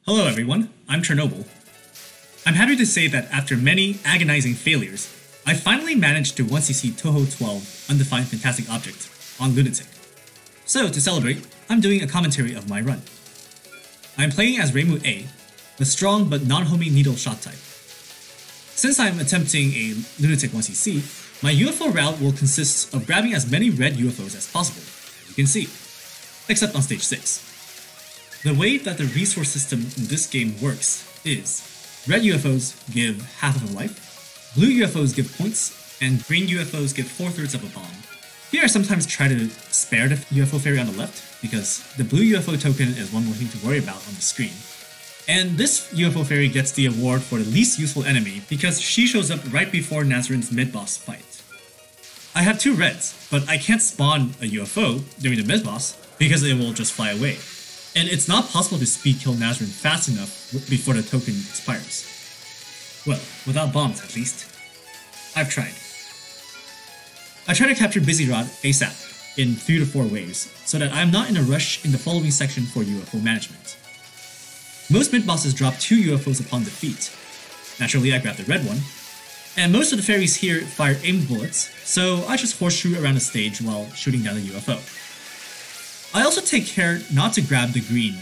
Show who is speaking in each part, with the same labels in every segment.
Speaker 1: Hello everyone, I'm Chernobyl. I'm happy to say that after many agonizing failures, I finally managed to 1cc Touhou 12 Undefined Fantastic Object on Lunatic. So to celebrate, I'm doing a commentary of my run. I'm playing as Reimu A, the strong but non-homing needle shot type. Since I'm attempting a Lunatic 1cc, my UFO route will consist of grabbing as many red UFOs as possible, as you can see, except on stage 6. The way that the resource system in this game works is red UFOs give half of a life, blue UFOs give points, and green UFOs give 4/3 of a bomb. Here I sometimes try to spare the UFO fairy on the left, because the blue UFO token is one more thing to worry about on the screen. And this UFO fairy gets the award for the least useful enemy because she shows up right before Nazrin's mid-boss fight. I have 2 reds, but I can't spawn a UFO during the mid-boss because it will just fly away. And it's not possible to speed kill Nazrin fast enough before the token expires. Well, without bombs at least. I've tried. I try to capture Busy Rod ASAP in 3 to 4 waves, so that I'm not in a rush in the following section for UFO management. Most mid-bosses drop 2 UFOs upon defeat. Naturally, I grab the red one. And most of the fairies here fire aimed bullets, so I just horseshoe around the stage while shooting down the UFO. I also take care not to grab the green.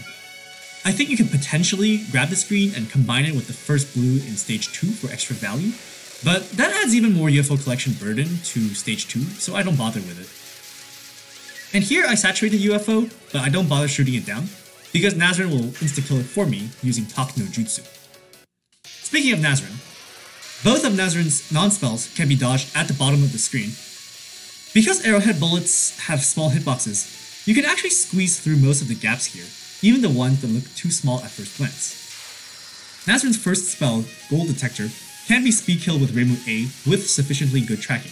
Speaker 1: I think you can potentially grab this green and combine it with the first blue in stage 2 for extra value, but that adds even more UFO collection burden to stage 2, so I don't bother with it. And here I saturate the UFO, but I don't bother shooting it down, because Nazrin will insta-kill it for me using Talk no Jutsu. Speaking of Nazrin, both of Nazrin's non-spells can be dodged at the bottom of the screen. Because arrowhead bullets have small hitboxes, you can actually squeeze through most of the gaps here, even the ones that look too small at first glance. Nazrin's first spell, Gold Detector, can be speed killed with Reimu A with sufficiently good tracking.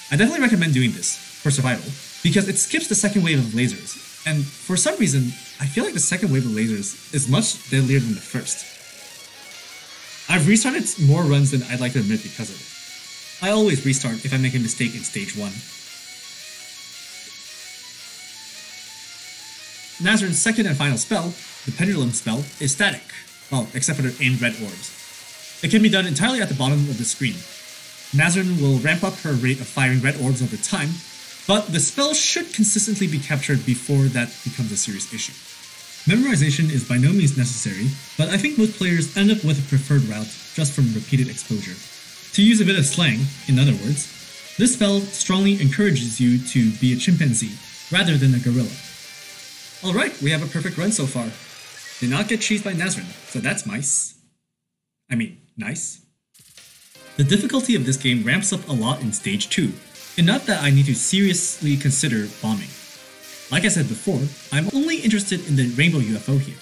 Speaker 1: I definitely recommend doing this, for survival, because it skips the second wave of lasers, and for some reason, I feel like the second wave of lasers is much deadlier than the first. I've restarted more runs than I'd like to admit because of it. I always restart if I make a mistake in stage 1. Nazrin's second and final spell, the Pendulum Spell, is static, well, except for the aimed red orbs. It can be done entirely at the bottom of the screen. Nazrin will ramp up her rate of firing red orbs over time, but the spell should consistently be captured before that becomes a serious issue. Memorization is by no means necessary, but I think most players end up with a preferred route just from repeated exposure. To use a bit of slang, in other words, this spell strongly encourages you to be a chimpanzee rather than a gorilla. Alright, we have a perfect run so far. Did not get cheesed by Nazrin, so that's nice. Nice. The difficulty of this game ramps up a lot in stage 2, enough that I need to seriously consider bombing. Like I said before, I'm only interested in the rainbow UFO here.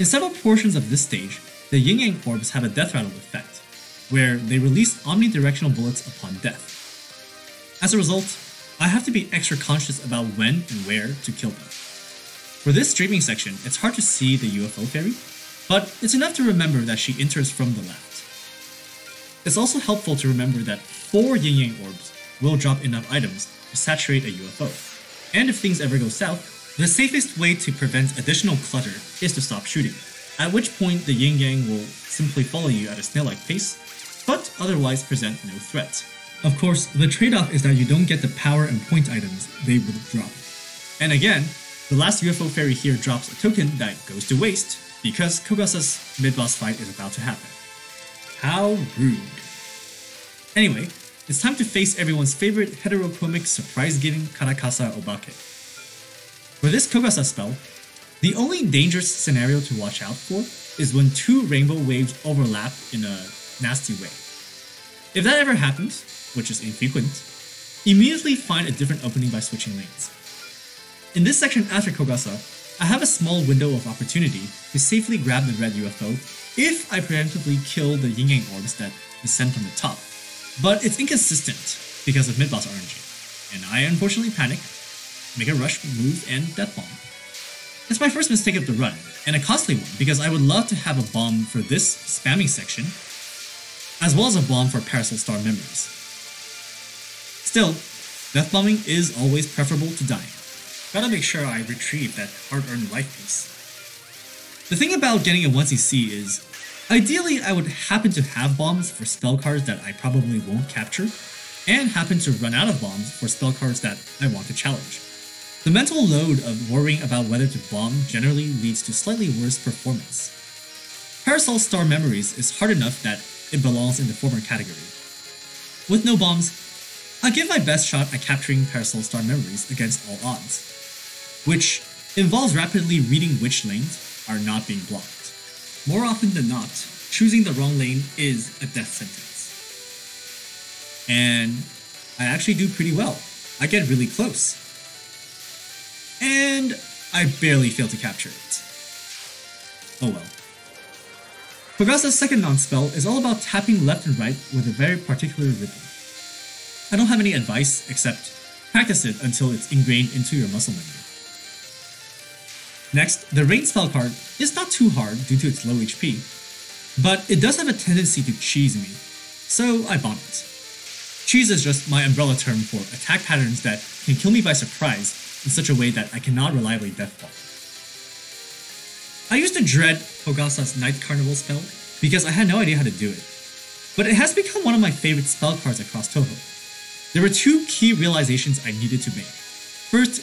Speaker 1: In several portions of this stage, the yin-yang orbs have a death rattle effect, where they release omnidirectional bullets upon death. As a result, I have to be extra conscious about when and where to kill them. For this streaming section, it's hard to see the UFO fairy, but it's enough to remember that she enters from the left. It's also helpful to remember that 4 yin-yang orbs will drop enough items to saturate a UFO, and if things ever go south, the safest way to prevent additional clutter is to stop shooting, at which point the yin-yang will simply follow you at a snail-like pace, but otherwise present no threat. Of course, the trade-off is that you don't get the power and point items they will drop. And again, the last UFO fairy here drops a token that goes to waste because Kogasa's mid-boss fight is about to happen. How rude. Anyway, it's time to face everyone's favorite heterochromic surprise-giving Karakasa Obake. For this Kogasa spell, the only dangerous scenario to watch out for is when 2 rainbow waves overlap in a nasty way. If that ever happens, which is infrequent, immediately find a different opening by switching lanes. In this section after Kogasa, I have a small window of opportunity to safely grab the red UFO if I preemptively kill the yin-yang orbs that descend from the top, but it's inconsistent because of mid-boss RNG, and I unfortunately panic, make a rush move, and death bomb. It's my first mistake of the run, and a costly one because I would love to have a bomb for this spamming section, as well as a bomb for Parasol Star members. Still, death bombing is always preferable to dying. Gotta make sure I retrieve that hard-earned life piece. The thing about getting a 1cc is, ideally I would happen to have bombs for spell cards that I probably won't capture, and happen to run out of bombs for spell cards that I want to challenge. The mental load of worrying about whether to bomb generally leads to slightly worse performance. Parasol Star Memories is hard enough that it belongs in the former category. With no bombs, I give my best shot at capturing Parasol Star Memories against all odds, which involves rapidly reading which lanes are not being blocked. More often than not, choosing the wrong lane is a death sentence. And I actually do pretty well. I get really close. And I barely fail to capture it. Oh well. Murasa's second non-spell is all about tapping left and right with a very particular rhythm. I don't have any advice except practice it until it's ingrained into your muscle memory. Next, the rain spell card is not too hard due to its low HP, but it does have a tendency to cheese me, so I bomb it. Cheese is just my umbrella term for attack patterns that can kill me by surprise in such a way that I cannot reliably death bomb. I used to dread Hogasa's Night Carnival spell because I had no idea how to do it, but it has become one of my favorite spell cards across Touhou. There were two key realizations I needed to make. First,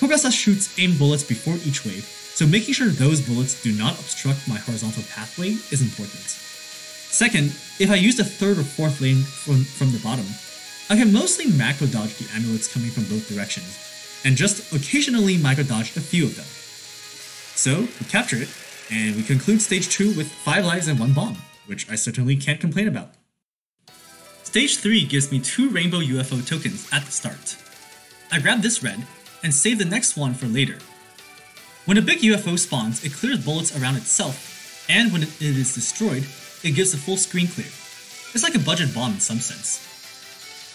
Speaker 1: Hogasa shoots aimed bullets before each wave, so making sure those bullets do not obstruct my horizontal pathway is important. Second, if I use the third or fourth lane from the bottom, I can mostly macro dodge the amulets coming from both directions, and just occasionally micro dodge a few of them. So, we capture it, and we conclude stage 2 with 5 lives and 1 bomb, which I certainly can't complain about. Stage 3 gives me 2 rainbow UFO tokens at the start. I grab this red, and save the next one for later. When a big UFO spawns, it clears bullets around itself, and when it is destroyed, it gives a full screen clear. It's like a budget bomb in some sense.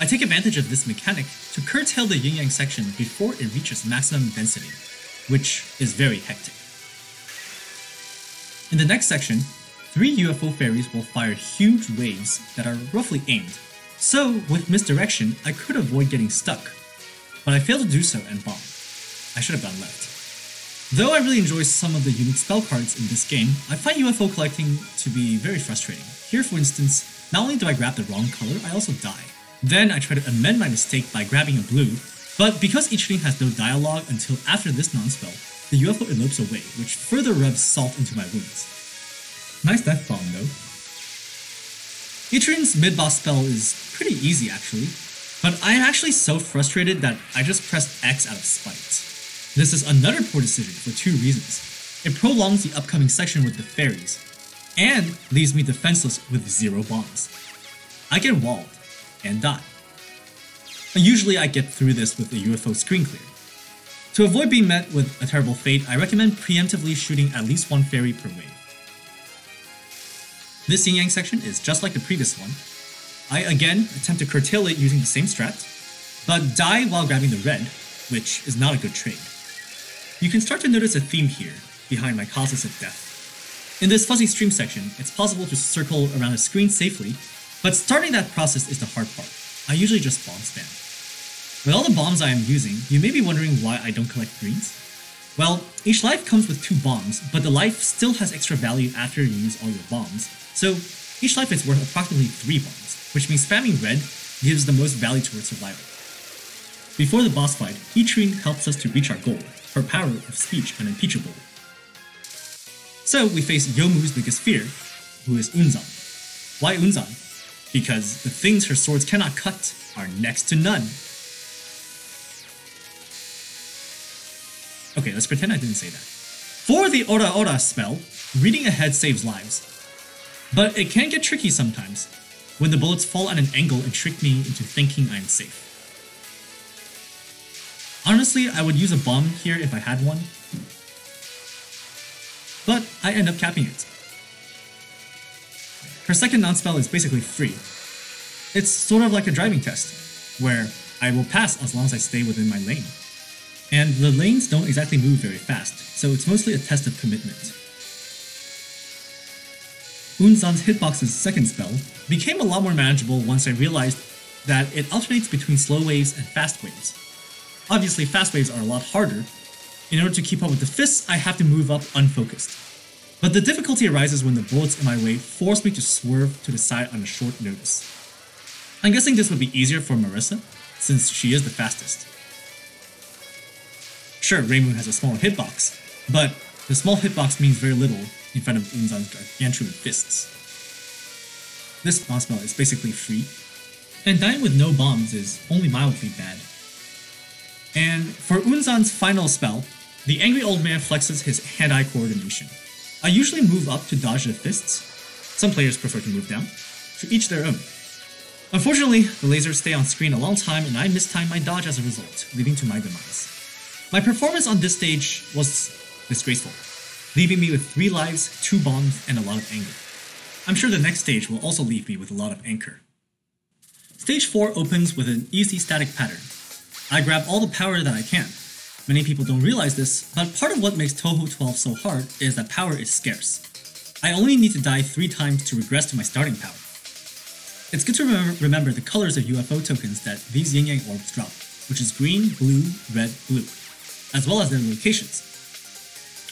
Speaker 1: I take advantage of this mechanic to curtail the Senyang Section before it reaches maximum density, which is very hectic. In the next section, 3 UFO fairies will fire huge waves that are roughly aimed, so with misdirection I could avoid getting stuck, but I failed to do so and bomb. I should have gone left. Though I really enjoy some of the unique spell cards in this game, I find UFO collecting to be very frustrating. Here for instance, not only do I grab the wrong color, I also die. Then I try to amend my mistake by grabbing a blue, but because each lane has no dialogue until after this non-spell, the UFO elopes away, which further rubs salt into my wounds. Nice death bomb though. Itrian's mid-boss spell is pretty easy actually, but I am actually so frustrated that I just pressed X out of spite. This is another poor decision for 2 reasons. It prolongs the upcoming section with the fairies, and leaves me defenseless with 0 bombs. I get walled, and die. And usually I get through this with a UFO screen clear. To avoid being met with a terrible fate, I recommend preemptively shooting at least 1 fairy per wave. This Senyang Section is just like the previous one. I again attempt to curtail it using the same strat, but die while grabbing the red, which is not a good trade. You can start to notice a theme here, behind my causes of death. In this fuzzy stream section, it's possible to circle around a screen safely, but starting that process is the hard part. I usually just bomb spam. With all the bombs I am using, you may be wondering why I don't collect greens. Well, each life comes with 2 bombs, but the life still has extra value after you use all your bombs, so each life is worth approximately 3 bombs, which means spamming red gives the most value towards survival. Before the boss fight, Itrian helps us to reach our goal, her power of speech unimpeachable. So we face Yomu's biggest fear, who is Unzan. Why Unzan? Because the things her swords cannot cut are next to none. Okay, let's pretend I didn't say that. For the Ora Ora spell, reading ahead saves lives. But it can get tricky sometimes, when the bullets fall at an angle and trick me into thinking I'm safe. Honestly, I would use a bomb here if I had one, but I end up capping it. Her second non-spell is basically free. It's sort of like a driving test, where I will pass as long as I stay within my lane. And the lanes don't exactly move very fast, so it's mostly a test of commitment. Unzan's hitbox's second spell became a lot more manageable once I realized that it alternates between slow waves and fast waves. Obviously, fast waves are a lot harder. In order to keep up with the fists, I have to move up unfocused. But the difficulty arises when the bullets in my way force me to swerve to the side on a short notice. I'm guessing this would be easier for Murasa, since she is the fastest. Sure, Rainbow has a smaller hitbox, but the small hitbox means very little in front of Unzan's gargantuan fists. This non-spell is basically free, and dying with no bombs is only mildly bad. And for Unzan's final spell, the angry old man flexes his hand-eye coordination. I usually move up to dodge the fists. Some players prefer to move down. To each their own. Unfortunately, the lasers stay on screen a long time and I mistime my dodge as a result, leading to my demise. My performance on this stage was disgraceful, leaving me with 3 lives, 2 bombs, and a lot of anger. I'm sure the next stage will also leave me with a lot of anger. Stage 4 opens with an easy static pattern. I grab all the power that I can. Many people don't realize this, but part of what makes Touhou 12 so hard is that power is scarce. I only need to die 3 times to regress to my starting power. It's good to remember the colors of UFO tokens that these yin-yang orbs drop, which is green, blue, red, blue, as well as their locations.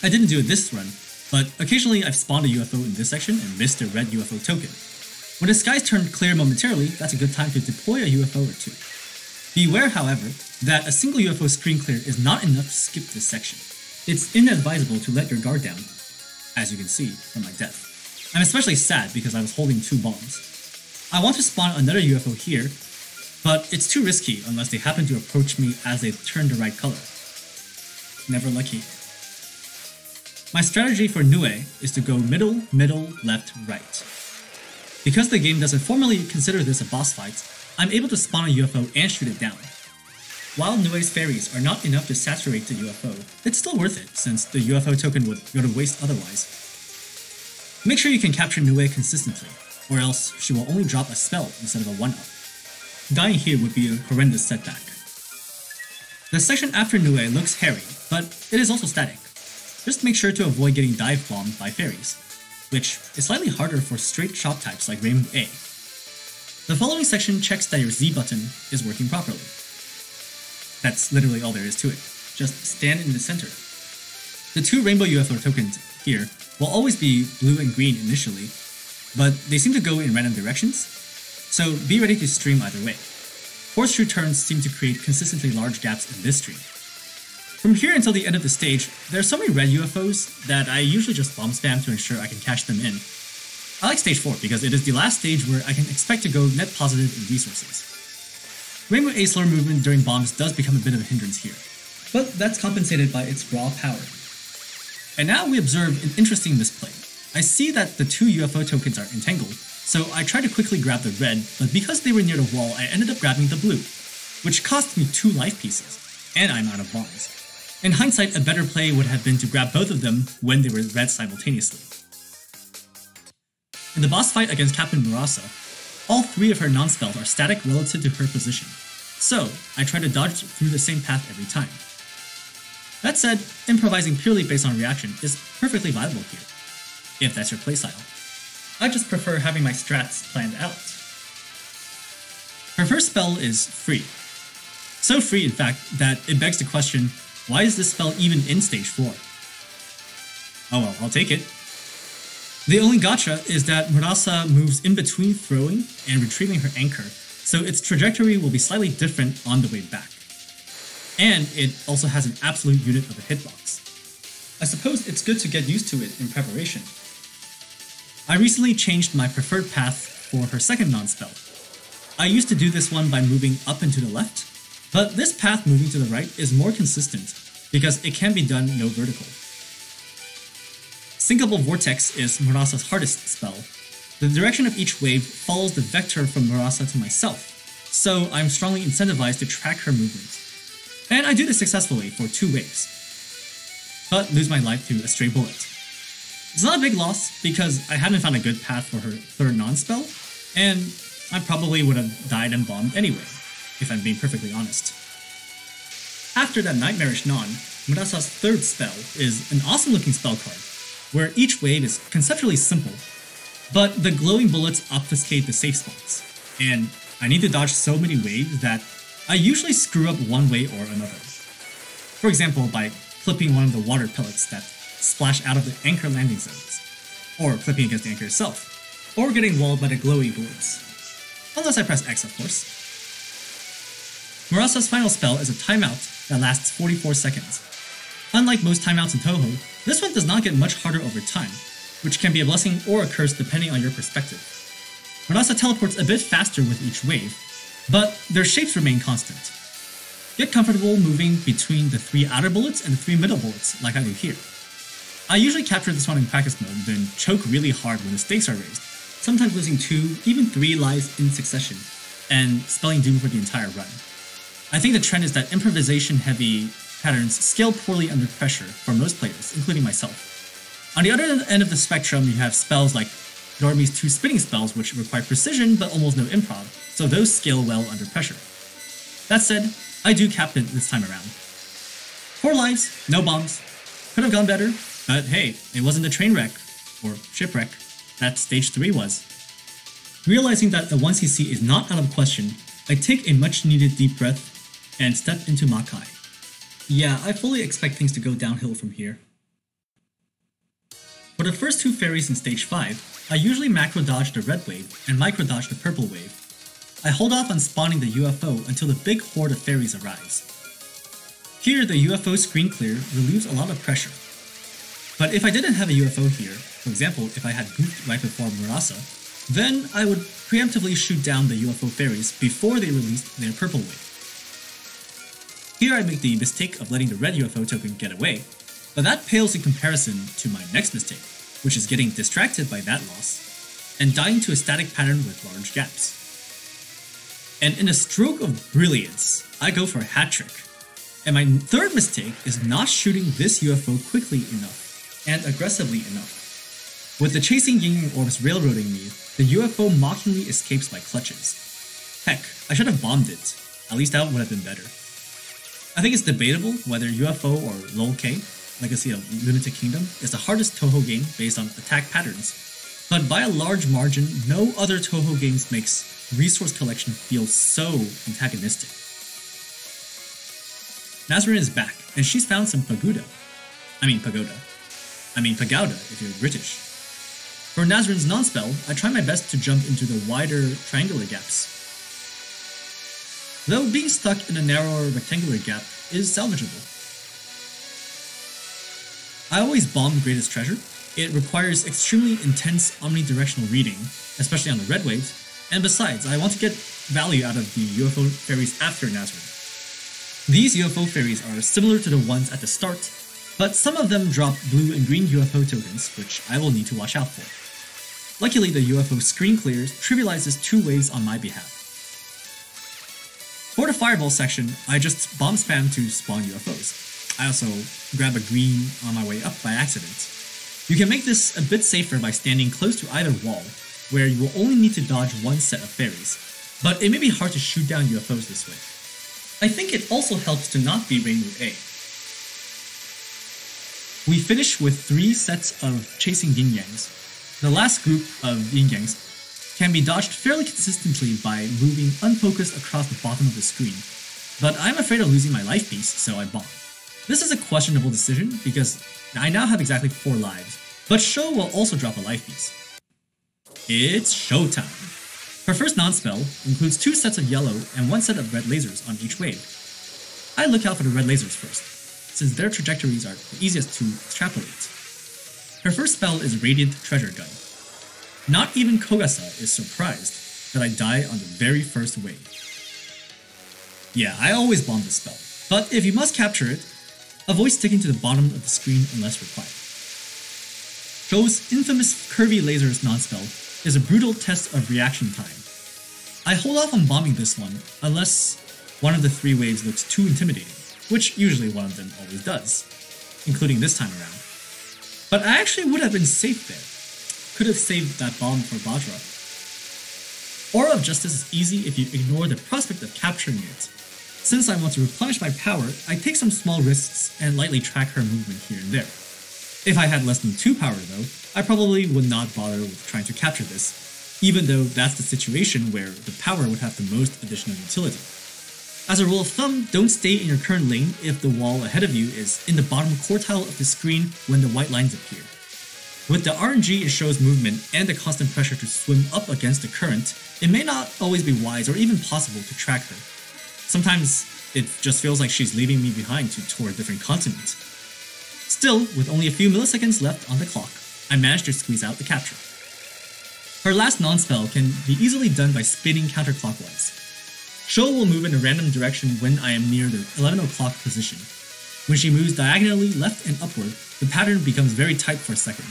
Speaker 1: I didn't do it this run, but occasionally I've spawned a UFO in this section and missed a red UFO token. When the skies turn clear momentarily, that's a good time to deploy a UFO or 2. Beware, however, that a single UFO screen clear is not enough to skip this section. It's inadvisable to let your guard down, as you can see from my death. I'm especially sad because I was holding 2 bombs. I want to spawn another UFO here, but it's too risky unless they happen to approach me as they turn the right color. Never lucky. My strategy for Nue is to go middle, middle, left, right. Because the game doesn't formally consider this a boss fight, I'm able to spawn a UFO and shoot it down. While Nue's fairies are not enough to saturate the UFO, it's still worth it since the UFO token would go to waste otherwise. Make sure you can capture Nue consistently, or else she will only drop a spell instead of a 1-up. Dying here would be a horrendous setback. The section after Nue looks hairy, but it is also static. Just make sure to avoid getting dive bombed by fairies, which is slightly harder for straight shot types like Rainbow A. The following section checks that your Z button is working properly. That's literally all there is to it. Just stand in the center. The 2 rainbow UFO tokens here will always be blue and green initially, but they seem to go in random directions, so be ready to stream either way. Horseshoe turns seem to create consistently large gaps in this stream. From here until the end of the stage, there are so many red UFOs that I usually just bomb spam to ensure I can cash them in. I like stage 4 because it is the last stage where I can expect to go net positive in resources. Rainbow A slower movement during bombs does become a bit of a hindrance here, but that's compensated by its raw power. And now we observe an interesting misplay. I see that the 2 UFO tokens are entangled, so I try to quickly grab the red, but because they were near the wall, I ended up grabbing the blue, which cost me 2 life pieces, and I'm out of bombs. In hindsight, a better play would have been to grab both of them when they were red simultaneously. In the boss fight against Captain Murasa, all 3 of her non-spells are static relative to her position, so I try to dodge through the same path every time. That said, improvising purely based on reaction is perfectly viable here, if that's your playstyle. I just prefer having my strats planned out. Her first spell is free. So free, in fact, that it begs the question, why is this spell even in stage 4? Oh well, I'll take it. The only gotcha is that Murasa moves in between throwing and retrieving her anchor, so its trajectory will be slightly different on the way back. And it also has an absolute unit of a hitbox. I suppose it's good to get used to it in preparation. I recently changed my preferred path for her second non-spell. I used to do this one by moving up and to the left, but this path moving to the right is more consistent because it can be done no vertical. Sinkable Vortex is Murasa's hardest spell. The direction of each wave follows the vector from Murasa to myself, so I'm strongly incentivized to track her movements. And I do this successfully for 2 waves, but lose my life to a stray bullet. It's not a big loss because I hadn't found a good path for her third non-spell, and I probably would have died and bombed anyway, if I'm being perfectly honest. After that nightmarish non, Murasa's third spell is an awesome looking spell card, where each wave is conceptually simple, but the glowing bullets obfuscate the safe spots, and I need to dodge so many waves that I usually screw up one way or another. For example, by flipping one of the water pellets that splash out of the anchor landing zones, or clipping against the anchor itself, or getting walled by the glowy boards. Unless I press X, of course. Murasa's final spell is a timeout that lasts 44 seconds. Unlike most timeouts in Touhou, this one does not get much harder over time, which can be a blessing or a curse depending on your perspective. Murasa teleports a bit faster with each wave, but their shapes remain constant. Get comfortable moving between the 3 outer bullets and the 3 middle bullets, like I do here. I usually capture this one in practice mode, then choke really hard when the stakes are raised, sometimes losing 2, even 3 lives in succession, and spelling doom for the entire run. I think the trend is that improvisation-heavy patterns scale poorly under pressure for most players, including myself. On the other end of the spectrum, you have spells like Dormi's 2 spinning spells, which require precision but almost no improv, so those scale well under pressure. That said, I do cap it this time around. 4 lives, no bombs. Could have gone better, but hey, it wasn't a train wreck, or shipwreck, that stage 3 was. Realizing that a 1cc is not out of question, I take a much needed deep breath and step into Makai. Yeah, I fully expect things to go downhill from here. For the first 2 fairies in stage 5, I usually macro dodge the red wave and micro dodge the purple wave. I hold off on spawning the UFO until the big horde of fairies arrives. Here, the UFO screen clear relieves a lot of pressure. But if I didn't have a UFO here, for example if I had goofed right before Murasa, then I would preemptively shoot down the UFO fairies before they released their purple wave. Here I make the mistake of letting the red UFO token get away, but that pales in comparison to my next mistake, which is getting distracted by that loss, and dying to a static pattern with large gaps. And in a stroke of brilliance, I go for a hat trick. And my third mistake is not shooting this UFO quickly enough, and aggressively enough. With the chasing yin-yang orbs railroading me, the UFO mockingly escapes my clutches. Heck, I should have bombed it. At least that would have been better. I think it's debatable whether UFO or LOL-K, Legacy of Lunatic Kingdom, is the hardest Touhou game based on attack patterns, but by a large margin, no other Touhou games makes resource collection feel so antagonistic. Nazarene is back, and she's found some pagoda. I mean pagoda if you're British. For Nazarene's non-spell, I try my best to jump into the wider triangular gaps. Though being stuck in a narrower rectangular gap is salvageable. I always bomb Greatest Treasure. It requires extremely intense omnidirectional reading, especially on the red waves, and besides, I want to get value out of the UFO fairies after Nazarene. These UFO fairies are similar to the ones at the start, but some of them drop blue and green UFO tokens, which I will need to watch out for. Luckily, the UFO screen clears trivializes 2 waves on my behalf. For the fireball section, I just bomb spam to spawn UFOs. I also grab a green on my way up by accident. You can make this a bit safer by standing close to either wall, where you will only need to dodge 1 set of fairies, but it may be hard to shoot down UFOs this way. I think it also helps to not be Rainbow A. We finish with 3 sets of chasing yin-yangs. The last group of yin-yangs can be dodged fairly consistently by moving unfocused across the bottom of the screen, but I'm afraid of losing my life piece, so I bomb. This is a questionable decision because I now have exactly 4 lives, but Sho will also drop a life piece. It's showtime! Her first non-spell includes 2 sets of yellow and 1 set of red lasers on each wave. I look out for the red lasers first, since their trajectories are the easiest to extrapolate. Her first spell is Radiant Treasure Gun. Not even Kogasa is surprised that I die on the very first wave. Yeah, I always bomb this spell, but if you must capture it, avoid sticking to the bottom of the screen unless required. Sho's infamous Curvy Lasers non-spell is a brutal test of reaction time. I hold off on bombing this one unless one of the 3 waves looks too intimidating, which usually one of them always does, including this time around. But I actually would have been safe there. Could have saved that bomb for Bajra. Aura of Justice is easy if you ignore the prospect of capturing it. Since I want to replenish my power, I take some small risks and lightly track her movement here and there. If I had less than 2 power though, I probably would not bother with trying to capture this, even though that's the situation where the power would have the most additional utility. As a rule of thumb, don't stay in your current lane if the wall ahead of you is in the bottom quartile of the screen when the white lines appear. With the RNG, it shows movement and the constant pressure to swim up against the current. It may not always be wise or even possible to track her. Sometimes it just feels like she's leaving me behind to tour a different continent. Still, with only a few milliseconds left on the clock, I managed to squeeze out the capture. Her last non-spell can be easily done by spinning counterclockwise. Sho will move in a random direction when I am near the 11 o'clock position. When she moves diagonally left and upward, the pattern becomes very tight for a second.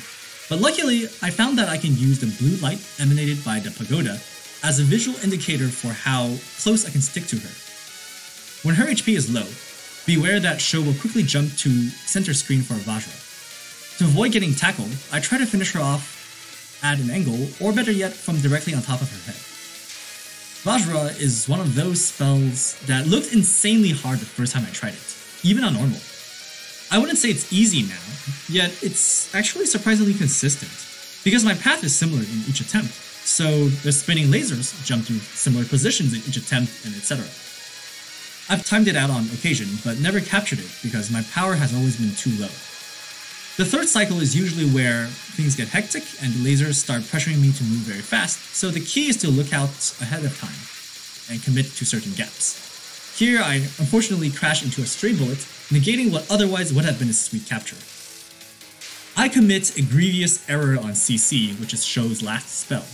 Speaker 1: But luckily, I found that I can use the blue light emanated by the pagoda as a visual indicator for how close I can stick to her. When her HP is low, beware that Sho will quickly jump to center screen for a Vajra. To avoid getting tackled, I try to finish her off at an angle, or better yet, from directly on top of her head. Vajra is one of those spells that looked insanely hard the first time I tried it, even on normal. I wouldn't say it's easy now, yet it's actually surprisingly consistent, because my path is similar in each attempt, so the spinning lasers jump to similar positions in each attempt, and etc. I've timed it out on occasion, but never captured it because my power has always been too low. The third cycle is usually where things get hectic and the lasers start pressuring me to move very fast, so the key is to look out ahead of time and commit to certain gaps. Here I unfortunately crash into a stray bullet, negating what otherwise would have been a sweet capture. I commit a grievous error on CC, which is Sho's last spell.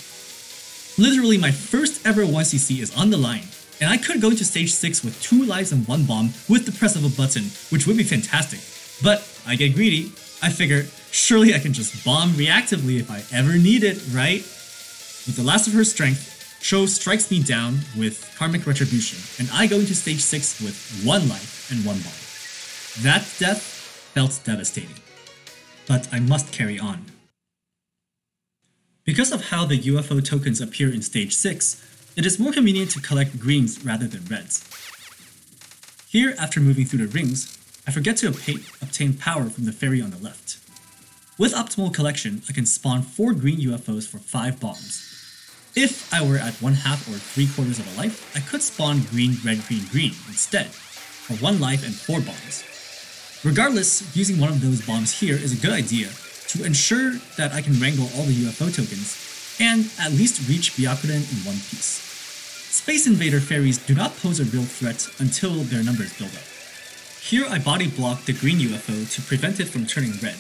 Speaker 1: Literally my first ever 1cc is on the line, and I could go into stage 6 with 2 lives and 1 bomb with the press of a button, which would be fantastic. But I get greedy. I figure, surely I can just bomb reactively if I ever need it, right? With the last of her strength, Sho strikes me down with Karmic Retribution, and I go into stage 6 with 1 life and 1 bomb. That death felt devastating. But I must carry on. Because of how the UFO tokens appear in stage 6, it is more convenient to collect greens rather than reds. Here, after moving through the rings, I forget to obtain power from the ferry on the left. With optimal collection, I can spawn 4 green UFOs for 5 bombs. If I were at 1/2 or 3/4 of a life, I could spawn green, red, green, green instead, for 1 life and 4 bombs. Regardless, using one of those bombs here is a good idea to ensure that I can wrangle all the UFO tokens and at least reach Byakuden in one piece. Space Invader ferries do not pose a real threat until their numbers build up. Here I body block the green UFO to prevent it from turning red.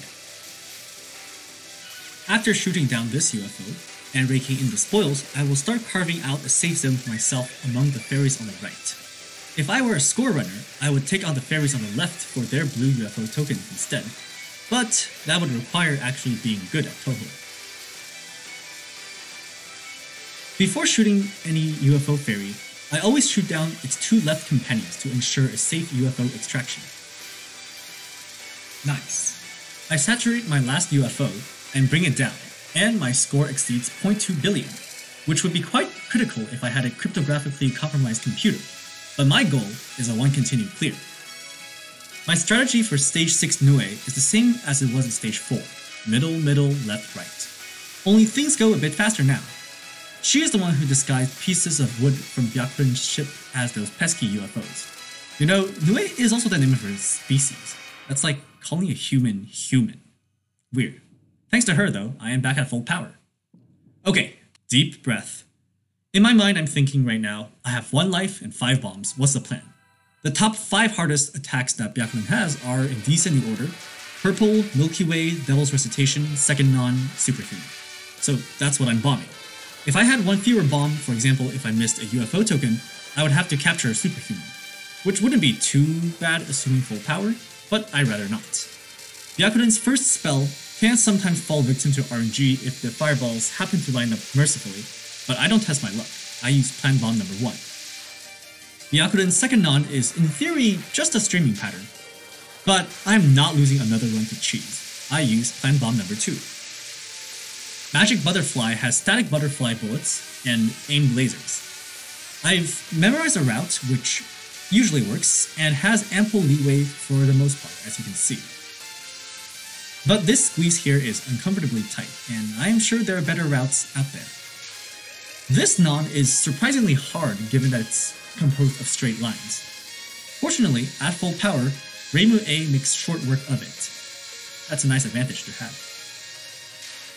Speaker 1: After shooting down this UFO and raking in the spoils, I will start carving out a safe zone for myself among the ferries on the right. If I were a score runner, I would take on the ferries on the left for their blue UFO tokens instead, but that would require actually being good at Touhou. Before shooting any UFO ferry, I always shoot down its 2 left companions to ensure a safe UFO extraction. Nice. I saturate my last UFO and bring it down, and my score exceeds 0.2 billion, which would be quite critical if I had a cryptographically compromised computer, but my goal is a 1 continue clear. My strategy for stage 6 Nue is the same as it was in stage 4, middle, middle, left, right. Only things go a bit faster now. She is the one who disguised pieces of wood from Byakuren's ship as those pesky UFOs. You know, Nue is also the name of her species. That's like calling a human human. Weird. Thanks to her though, I am back at full power. Okay, deep breath. In my mind I'm thinking right now, I have 1 life and 5 bombs, what's the plan? The top 5 hardest attacks that Byakuren has are in descending order: Purple, Milky Way, Devil's Recitation, Second Non, Superhuman. So that's what I'm bombing. If I had 1 fewer bomb, for example if I missed a UFO token, I would have to capture a Superhuman, which wouldn't be too bad assuming full power, but I'd rather not. Byakuren's first spell can sometimes fall victim to RNG if the fireballs happen to line up mercifully, but I don't test my luck, I use Plan Bomb number 1. Byakuren's second non is in theory just a streaming pattern, but I'm not losing another run to cheese. I use Plan Bomb number 2. Magic Butterfly has static butterfly bullets and aimed lasers. I've memorized a route which usually works and has ample leeway for the most part, as you can see. But this squeeze here is uncomfortably tight, and I am sure there are better routes out there. This non is surprisingly hard given that it's composed of straight lines. Fortunately, at full power, Reimu A makes short work of it. That's a nice advantage to have.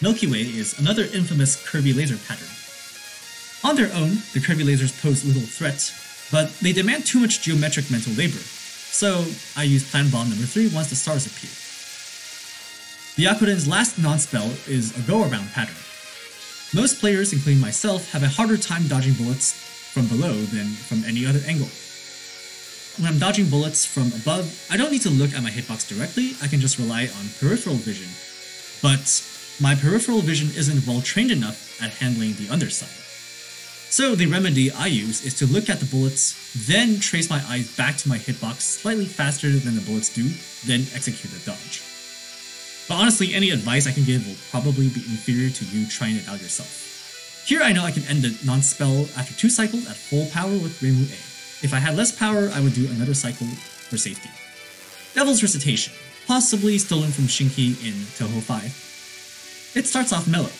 Speaker 1: Milky Way is another infamous curvy laser pattern. On their own, the curvy lasers pose little threat, but they demand too much geometric mental labor, so I use Plan Bomb number 3 once the stars appear. Byakuren's last non-spell is a go-around pattern. Most players, including myself, have a harder time dodging bullets from below than from any other angle. When I'm dodging bullets from above, I don't need to look at my hitbox directly, I can just rely on peripheral vision. But my peripheral vision isn't well trained enough at handling the underside. So the remedy I use is to look at the bullets, then trace my eyes back to my hitbox slightly faster than the bullets do, then execute the dodge. But honestly, any advice I can give will probably be inferior to you trying it out yourself. Here I know I can end the non-spell after 2 cycles at full power with Reimu A. If I had less power, I would do another cycle for safety. Devil's Recitation, possibly stolen from Shinki in Touhou 5. It starts off mellow.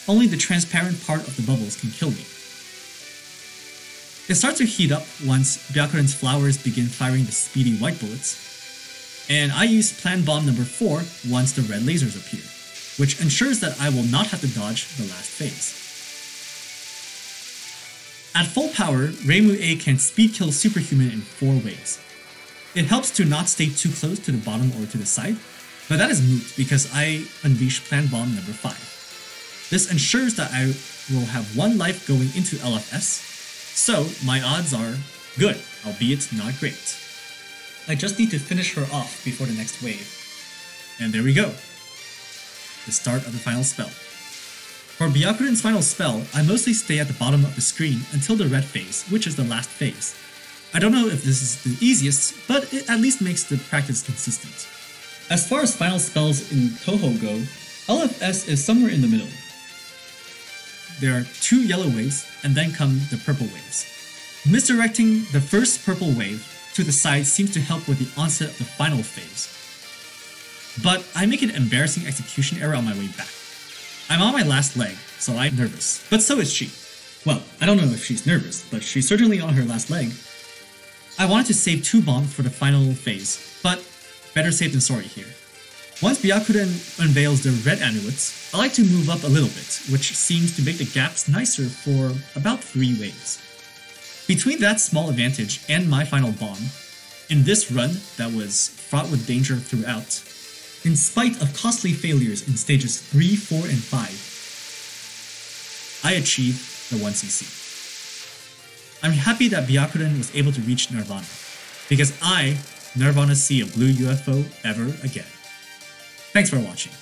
Speaker 1: Only the transparent part of the bubbles can kill me. It starts to heat up once Byakuren's flowers begin firing the speedy white bullets, and I use Plan Bomb number 4 once the red lasers appear, which ensures that I will not have to dodge the last phase. At full power, Reimu A can speed kill Superhuman in 4 ways. It helps to not stay too close to the bottom or to the side, but that is moot because I unleash Plan Bomb number 5. This ensures that I will have 1 life going into LFS, so my odds are good, albeit not great. I just need to finish her off before the next wave. And there we go. The start of the final spell. For Byakuren's final spell, I mostly stay at the bottom of the screen until the red phase, which is the last phase. I don't know if this is the easiest, but it at least makes the practice consistent. As far as final spells in Touhou go, LFS is somewhere in the middle. There are 2 yellow waves, and then come the purple waves. Misdirecting the first purple wave to the side seems to help with the onset of the final phase. But I make an embarrassing execution error on my way back. I'm on my last leg, so I'm nervous, but so is she. Well, I don't know if she's nervous, but she's certainly on her last leg. I wanted to save 2 bombs for the final phase, but better safe than sorry here. Once Byakuren unveils the red amulets, I like to move up a little bit, which seems to make the gaps nicer for about 3 waves. Between that small advantage and my final bomb, in this run that was fraught with danger throughout, in spite of costly failures in stages 3, 4, and 5, I achieved the 1cc. I'm happy that Byakuren was able to reach Nirvana, because I never want to see a blue UFO ever again. Thanks for watching.